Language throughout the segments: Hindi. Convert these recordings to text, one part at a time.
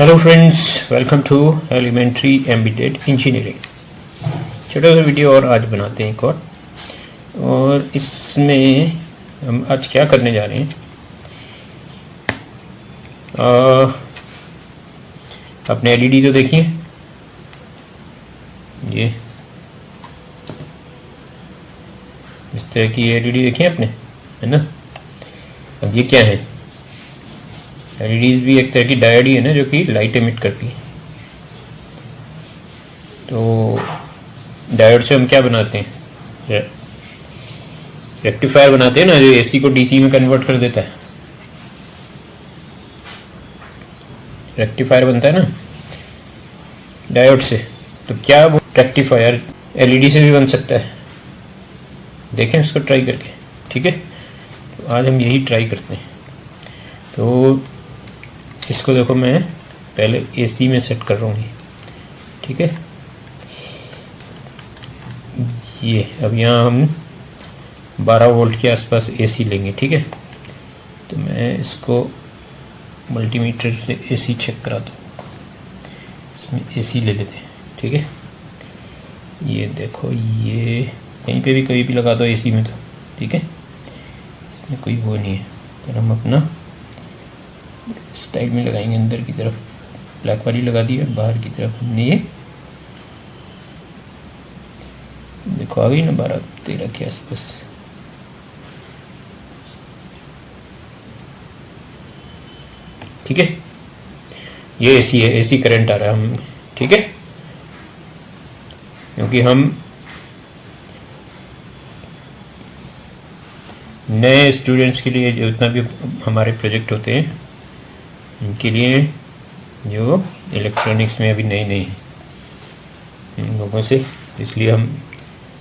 Hello friends, welcome to elementary embedded engineering. छोटा सा वीडियो और आज बनाते हैं एक और इसमें हम आज क्या करने जा रहे हैं। अपने एलईडी तो देखिए, ये इस तरह की एलईडी देखिए आपने, है ना। अब ये क्या है, एलईडीज भी एक तरह की डायोड ही है ना, जो कि लाइट एमिट करती है। तो डायोड से हम क्या बनाते हैं, रेक्टिफायर बनाते हैं ना, जो एसी को डीसी में कन्वर्ट कर देता है। रेक्टिफायर बनता है ना डायोड से, तो क्या वो रेक्टिफायर एलईडी से भी बन सकता है। देखें उसको ट्राई करके, ठीक है। तो आज हम यही ट्राई करते हैं। तो इसको देखो, मैं पहले एसी में सेट कर रहा हूँ, ठीक है। ये अब यहाँ हम 12 वोल्ट के आसपास एसी लेंगे, ठीक है। तो मैं इसको मल्टीमीटर से एसी चेक कराता हूँ। इसमें एसी ले लेते हैं, ठीक है। ये देखो, ये कहीं पे भी कहीं भी लगा दो एसी में, तो ठीक है, इसमें कोई वो नहीं है। फिर हम अपना स्टाइल में लगाएंगे, अंदर की तरफ ब्लैक वाली लगा दी और बाहर की तरफ हमने ये देखो आ गई ना 12-13 के आसपास। ठीक है, ये एसी है, एसी करंट आ रहा है हम, ठीक है। क्योंकि हम नए स्टूडेंट्स के लिए जितना भी हमारे प्रोजेक्ट होते हैं, इनके लिए जो इलेक्ट्रॉनिक्स में अभी नई हैं इन लोगों से, इसलिए हम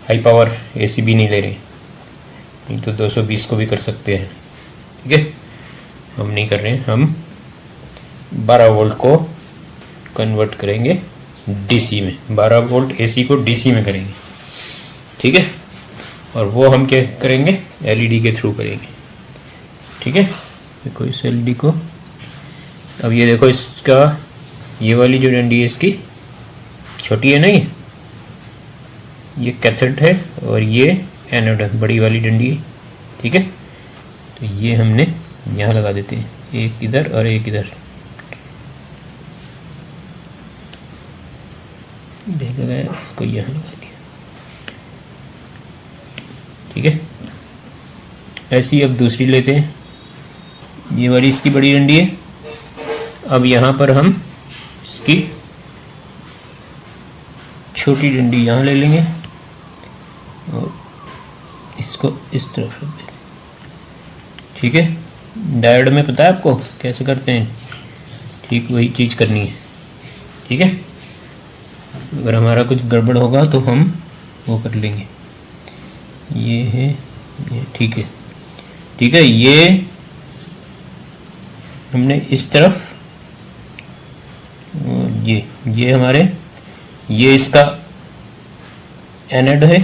हाई पावर एसी भी नहीं ले रहे। नहीं तो 220 को भी कर सकते हैं, ठीक है। हम नहीं कर रहे हैं, हम 12 वोल्ट को कन्वर्ट करेंगे डीसी में। 12 वोल्ट एसी को डीसी में करेंगे, ठीक है। और वो हम क्या करेंगे, एलईडी के थ्रू करेंगे, ठीक है। देखो इस एलईडी को, अब ये देखो, इसका ये वाली जो डंडी है इसकी छोटी है ना, ये कैथोड है और ये एनोड है, बड़ी वाली डंडी है, ठीक है। तो ये हमने यहाँ लगा देते हैं, एक इधर और एक इधर। देख लगाया, इसको यहाँ लगा दिया, ठीक है। ऐसी अब दूसरी लेते हैं, ये वाली इसकी बड़ी डंडी है। अब यहाँ पर हम इसकी छोटी डंडी यहाँ ले लेंगे और इसको इस तरफ रख देंगे, ठीक है। डायोड में पता है आपको कैसे करते हैं, ठीक वही चीज़ करनी है, ठीक है। अगर हमारा कुछ गड़बड़ होगा तो हम वो कर लेंगे। ये है, ये ठीक है, ठीक है। ये हमने इस तरफ, ये हमारे, ये इसका एनोड है,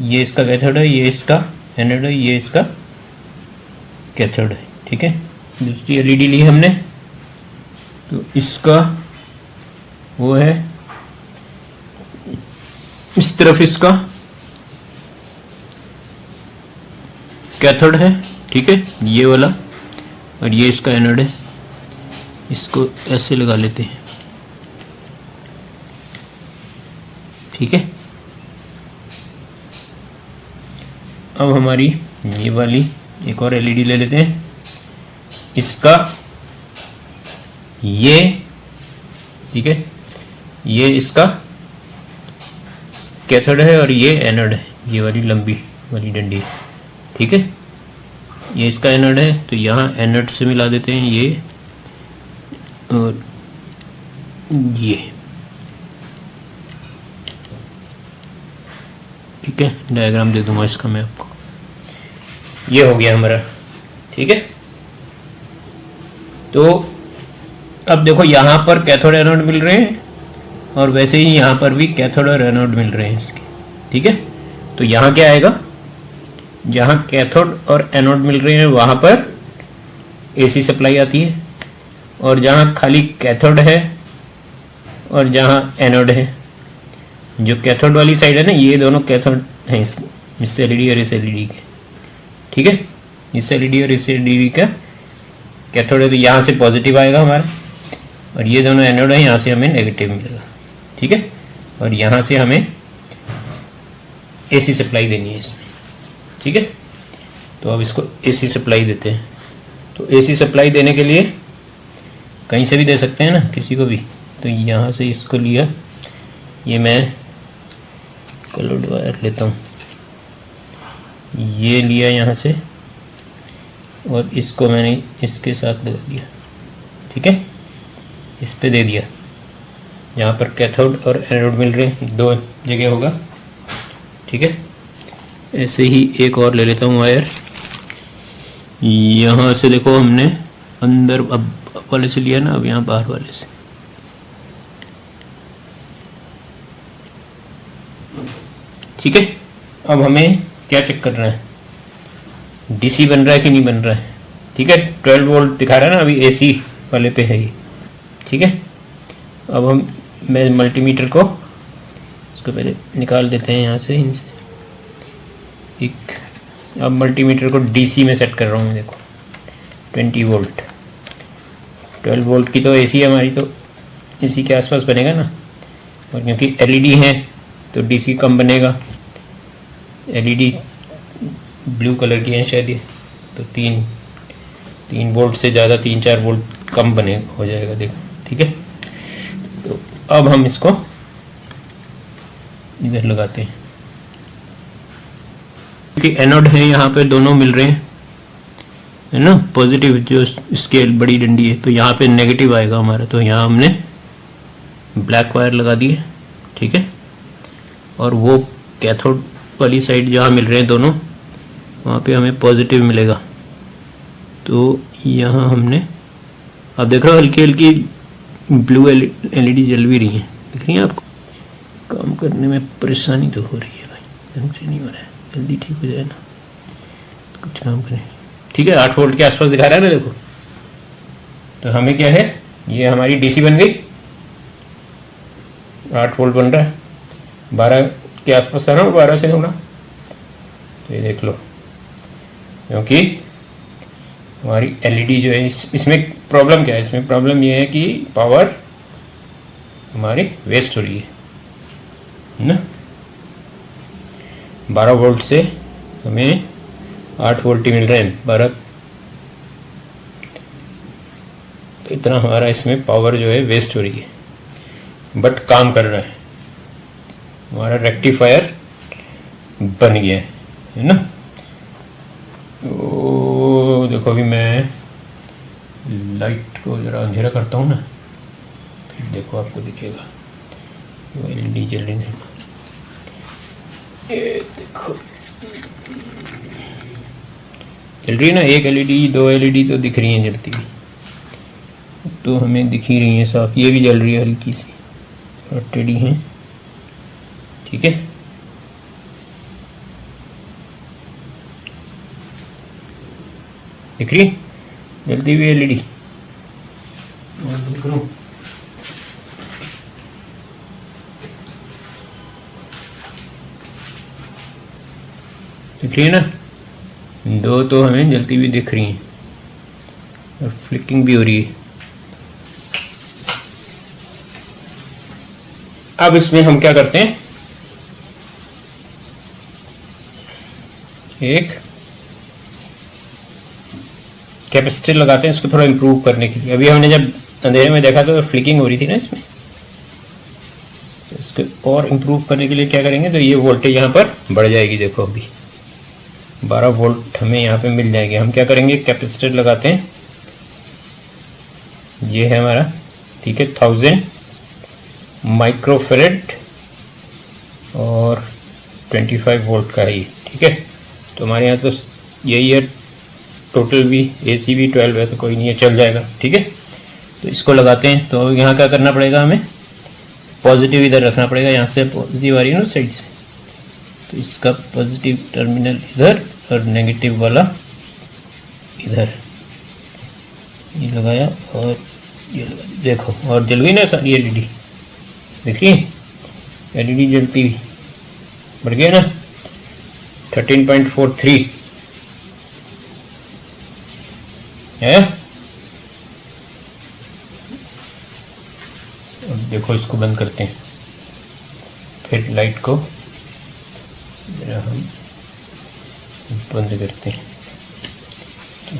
ये इसका कैथोड है, ये इसका एनोड है, ये इसका कैथोड है, ठीक है। दूसरी एलईडी ली हमने, तो इसका वो है, इस तरफ इसका कैथोड है, ठीक है, ये वाला, और ये इसका एनोड है। इसको ऐसे लगा लेते हैं, ठीक है। अब हमारी ये वाली एक और एलईडी ले लेते हैं, इसका ये, ठीक है, ये इसका कैथोड है और ये एनोड है, ये वाली लंबी वाली डंडी है, ठीक है। ये इसका एनोड है, तो यहाँ एनोड से मिला देते हैं ये और ये, ठीक है। डायग्राम दे दूंगा इसका मैं आपको। ये हो गया हमारा, ठीक है। तो अब देखो, यहाँ पर कैथोड एनोड मिल रहे हैं और वैसे ही यहाँ पर भी कैथोड और एनोड मिल रहे हैं इसके, ठीक है। तो यहाँ क्या आएगा, जहाँ कैथोड और एनोड मिल रहे हैं वहाँ पर एसी सप्लाई आती है, और जहाँ खाली कैथोड है और जहाँ एनोड है। जो कैथोड वाली साइड है ना, ये दोनों कैथोड हैं इस एलईडी और इस एलईडी के, ठीक है। इस एलईडी और इस एलईडी का कैथोड है, तो यहाँ से पॉजिटिव आएगा हमारा, और ये दोनों एनोड है, यहाँ से हमें नेगेटिव मिलेगा, ठीक है। और यहाँ से हमें एसी सप्लाई देनी है इसमें, ठीक है। तो अब इसको एसी सप्लाई देते हैं। तो एसी सप्लाई देने के लिए कहीं से भी दे सकते हैं ना, किसी को भी। तो यहाँ से इसको लिया, ये मैं कलर्ड वायर लेता हूँ, ये लिया यहाँ से, और इसको मैंने इसके साथ लगा दिया, ठीक है। इस पे दे दिया, यहाँ पर कैथोड और एनोड मिल रहे हैं, दो जगह होगा, ठीक है। ऐसे ही एक और ले लेता हूँ वायर, यहाँ से देखो हमने अंदर अब वाले से लिया ना, अब यहाँ बाहर वाले से, ठीक है। अब हमें क्या चेक करना है, डीसी बन रहा है कि नहीं बन रहा है, ठीक है। 12 वोल्ट दिखा रहा है ना, अभी एसी वाले पे है ये, ठीक है। अब मैं मल्टीमीटर को इसको पहले निकाल देते हैं यहाँ से, इनसे एक। अब मल्टीमीटर को डीसी में सेट कर रहा हूँ, देखो 20 वोल्ट। 12 वोल्ट की तो एसी है हमारी, तो इसी के आसपास बनेगा ना, और क्योंकि एलईडी है तो डीसी कम बनेगा। एलईडी ब्लू कलर की है शायद ये, तो 3 वोल्ट से ज़्यादा 3-4 वोल्ट कम बने हो जाएगा, देखो, ठीक है। तो अब हम इसको इधर लगाते हैं, क्योंकि एनोड है यहाँ पे, दोनों मिल रहे हैं, है ना। पॉजिटिव जो स्केल बड़ी डंडी है, तो यहाँ पे नेगेटिव आएगा हमारा, तो यहाँ हमने ब्लैक वायर लगा दी है, ठीक है। और वो कैथोड वाली साइड जहाँ मिल रहे हैं दोनों, वहाँ पे हमें पॉजिटिव मिलेगा। तो यहाँ हमने, अब देख रहे हो हल्की हल्की ब्लू एलईडी जल भी रही है, दिख रही है आपको। काम करने में परेशानी तो हो रही है भाई, ढंग से नहीं हो रहा है, जल्दी ठीक हो जाए ना, कुछ काम करें, ठीक है। 8 वोल्ट के आसपास दिखा रहा है ना, देखो। तो हमें क्या है, ये हमारी डीसी बन गई, 8 वोल्ट बन रहा है, 12 के आसपास था ना, 12 से होना। तो ये देख लो, क्योंकि हमारी एलईडी जो है, इसमें प्रॉब्लम क्या है, इसमें प्रॉब्लम ये है कि पावर हमारी वेस्ट हो रही है ना। 12 वोल्ट से हमें 8 वोल्ट ही मिल रहे हैं, 12, तो इतना हमारा इसमें पावर जो है वेस्ट हो रही है, बट काम कर रहा है, हमारा रेक्टिफायर बन गया है ना। तो देखो अभी मैं लाइट को ज़रा अंधेरा करता हूँ ना, फिर देखो आपको दिखेगा वो एलईडी जल रही है, ये देखो जल रही है ना। एक एलईडी, 2 एलईडी तो दिख रही हैं जलती हुई, तो हमें दिख ही रही है साफ। ये भी जल रही है हल्की सी, और टेढ़ी है, ठीक है। दिख रही जलती हुई एलईडी, दिख रही है ना। 2 तो हमें जलती हुई दिख रही हैं, और फ्लिकिंग भी हो रही है। अब इसमें हम क्या करते हैं, एक कैपेसिटर लगाते हैं इसको थोड़ा इम्प्रूव करने के लिए। अभी हमने जब अंधेरे में देखा तो फ्लिकिंग हो रही थी ना इसमें, तो इसको और इम्प्रूव करने के लिए क्या करेंगे, तो ये वोल्टेज यहाँ पर बढ़ जाएगी। देखो अभी 12 वोल्ट हमें यहाँ पे मिल जाएंगे। हम क्या करेंगे, कैपेसिटर लगाते हैं, ये है हमारा, ठीक है, 1000 माइक्रोफेरेड और 25 वोल्ट का ही, ठीक है। तो हमारे यहाँ तो यही है, टोटल भी एसी भी 12 है, तो कोई नहीं है, चल जाएगा, ठीक है। तो इसको लगाते हैं। तो यहाँ क्या करना पड़ेगा, हमें पॉजिटिव इधर रखना पड़ेगा, यहाँ से पॉजिटिव आ रही है ना साइड से, तो इसका पॉजिटिव टर्मिनल इधर और नेगेटिव वाला इधर, ये लगाया और ये लगा दी, देखो और जल गई ना सारी एलईडी, देखिए एलईडी जलती हुई बढ़ गया ना 13.43 है। अब देखो इसको बंद करते हैं, फिर लाइट को जरा हम बंद करते हैं तो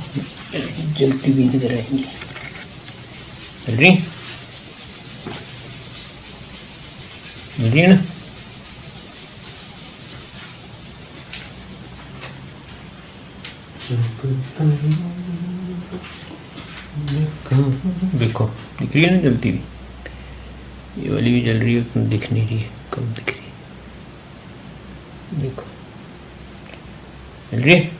जलती हुई नजर आएंगी। चल रही है ना। देखो दिख रही है ना जलती हुई, ये वाली भी जल रही है, उतना दिख नहीं रही है, कम दिख रही है, देखो जल रही है।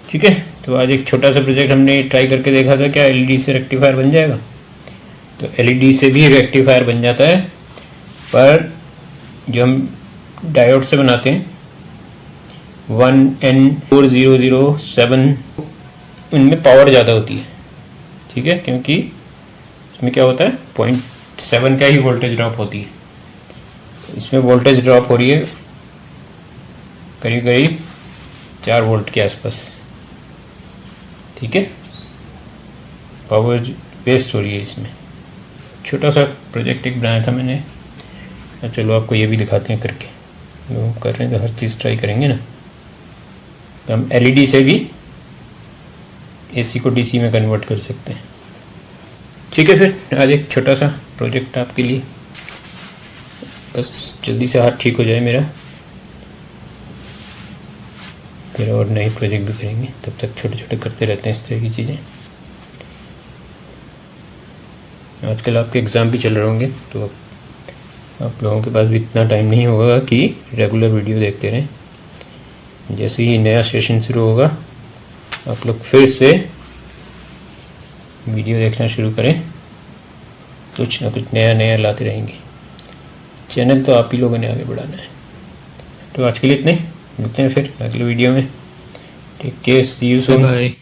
ठीक है, तो आज एक छोटा सा प्रोजेक्ट हमने ट्राई करके देखा था, क्या एलईडी से रेक्टिफायर बन जाएगा। तो एलईडी से भी रेक्टिफायर बन जाता है, पर जो हम डायोड से बनाते हैं 1N4007 उनमें पावर ज़्यादा होती है। ठीक है, क्योंकि इसमें क्या होता है 0.7 का ही वोल्टेज ड्रॉप होती है, इसमें वोल्टेज ड्रॉप हो रही है करीब करीब 4 वोल्ट के आसपास। ठीक है, पावर वेस्ट हो रही है इसमें। छोटा सा प्रोजेक्ट एक बनाया था मैंने, चलो आपको ये भी दिखाते हैं करके, जो कर रहे हैं तो हर चीज़ ट्राई करेंगे ना। तो हम एलईडी से भी एसी को डीसी में कन्वर्ट कर सकते हैं। ठीक है, फिर आज एक छोटा सा प्रोजेक्ट आपके लिए, बस जल्दी से हाथ ठीक हो जाए मेरा, फिर और नए प्रोजेक्ट भी करेंगे। तब तक छोटे छोटे करते रहते हैं इस तरह की चीज़ें। आजकल आपके एग्ज़ाम भी चल रहे होंगे, तो आप लोगों के पास भी इतना टाइम नहीं होगा कि रेगुलर वीडियो देखते रहें। जैसे ही नया सेशन शुरू होगा, आप लोग फिर से वीडियो देखना शुरू करें, कुछ ना कुछ नया नया लाते रहेंगे। चैनल तो आप ही लोगों ने आगे बढ़ाना है। तो आज के लिए इतने, मिलते हैं फिर अगले वीडियो में। Take care, see you soon. Bye.